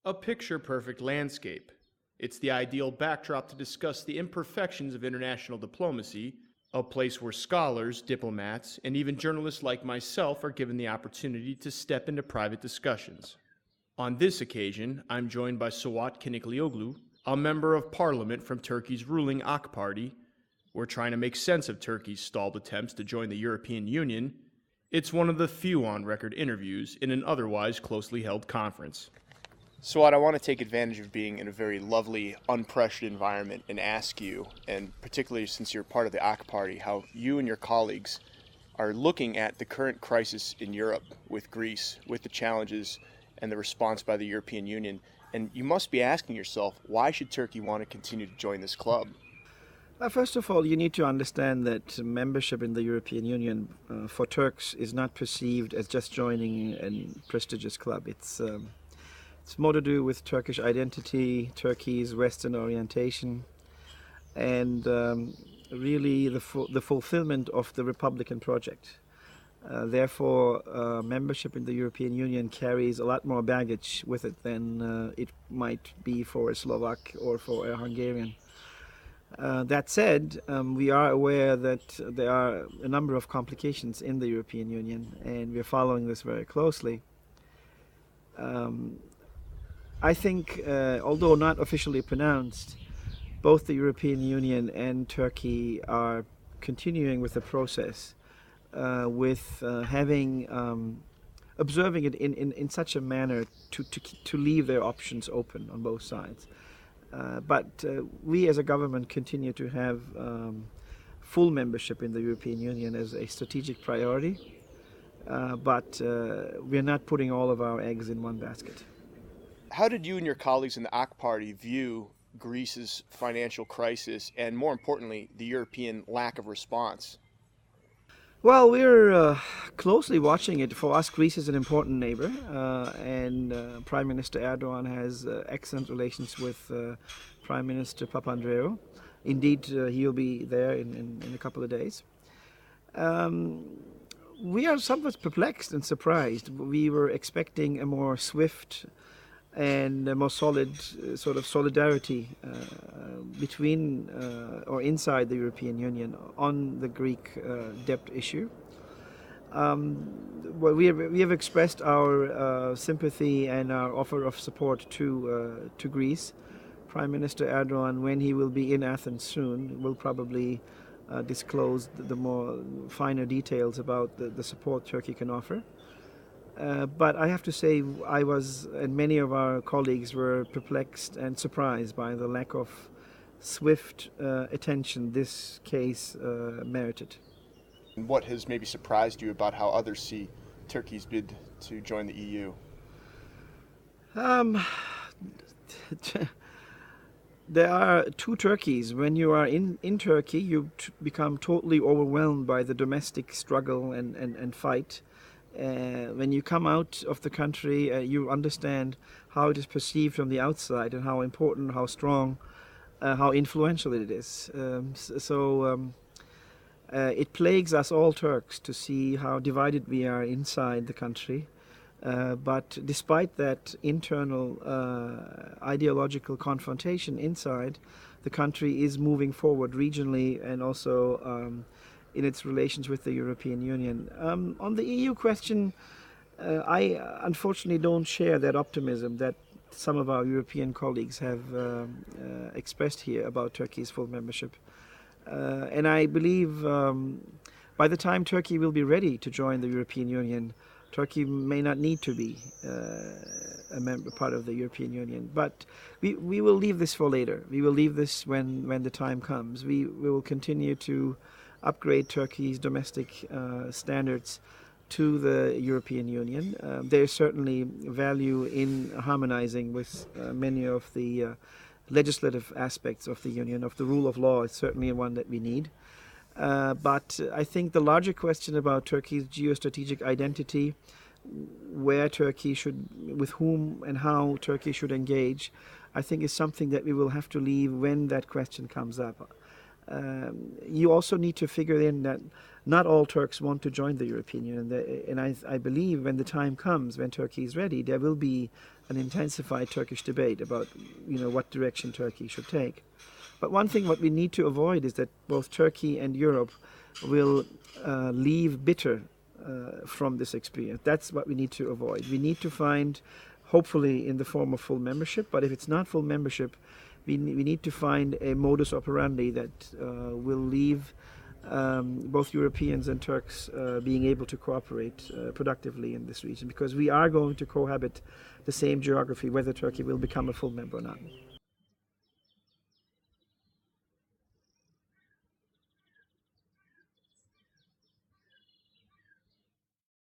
A picture-perfect landscape. It's the ideal backdrop to discuss the imperfections of international diplomacy, a place where scholars, diplomats, and even journalists like myself are given the opportunity to step into private discussions. On this occasion, I'm joined by Suat Kiniklioglu, a member of parliament from Turkey's ruling AK Party. We're trying to make sense of Turkey's stalled attempts to join the European Union. It's one of the few on-record interviews in an otherwise closely held conference. Suat, I want to take advantage of being in a very lovely, unpressured environment and ask you, and particularly since you're part of the AK Party, how you and your colleagues are looking at the current crisis in Europe with Greece, with the challenges and the response by the European Union. And you must be asking yourself, why should Turkey want to continue to join this club? First of all, you need to understand that membership in the European Union for Turks is not perceived as just joining a prestigious club. It's more to do with Turkish identity, Turkey's Western orientation, and really the fulfillment of the Republican project. Therefore, membership in the European Union carries a lot more baggage with it than it might be for a Slovak or for a Hungarian. That said, we are aware that there are a number of complications in the European Union, and we're following this very closely. I think, although not officially pronounced, both the European Union and Turkey are continuing with the process, with observing it in such a manner to leave their options open on both sides. But we as a government continue to have full membership in the European Union as a strategic priority, but we're not putting all of our eggs in one basket. How did you and your colleagues in the AK Party view Greece's financial crisis and, more importantly, the European lack of response? Well, we're closely watching it. For us, Greece is an important neighbor, and Prime Minister Erdogan has excellent relations with Prime Minister Papandreou. Indeed, he'll be there in a couple of days. We are somewhat perplexed and surprised. We were expecting a more swift and a more solid sort of solidarity between or inside the European Union on the Greek debt issue. Well, we have expressed our sympathy and our offer of support to Greece. Prime Minister Erdogan, when he will be in Athens soon, will probably disclose the more finer details about the support Turkey can offer. But I have to say I was, and many of our colleagues were perplexed and surprised by the lack of swift attention this case merited. What has maybe surprised you about how others see Turkey's bid to join the EU? There are two Turkeys. When you are in Turkey, you become totally overwhelmed by the domestic struggle and fight. When you come out of the country, you understand how it is perceived from the outside and how important, how strong, how influential it is. It plagues us all Turks to see how divided we are inside the country. But despite that internal ideological confrontation inside, the country is moving forward regionally and also in its relations with the European Union. On the EU question, I unfortunately don't share that optimism that some of our European colleagues have expressed here about Turkey's full membership. And I believe by the time Turkey will be ready to join the European Union, Turkey may not need to be part of the European Union. But we will leave this for later. We will leave this when the time comes. We will continue to upgrade Turkey's domestic standards to the European Union. There is certainly value in harmonizing with many of the legislative aspects of the Union. Of the rule of law is certainly one that we need. But I think the larger question about Turkey's geostrategic identity, where Turkey should, with whom and how Turkey should engage, I think is something that we will have to leave when that question comes up. You also need to figure in that not all Turks want to join the European Union. And I believe when the time comes, when Turkey is ready, there will be an intensified Turkish debate about, what direction Turkey should take. But one thing what we need to avoid is that both Turkey and Europe will leave bitter from this experience. That's what we need to avoid. We need to find, hopefully in the form of full membership, but if it's not full membership, we need to find a modus operandi that will leave both Europeans and Turks being able to cooperate productively in this region, because we are going to cohabit the same geography whether Turkey will become a full member or not.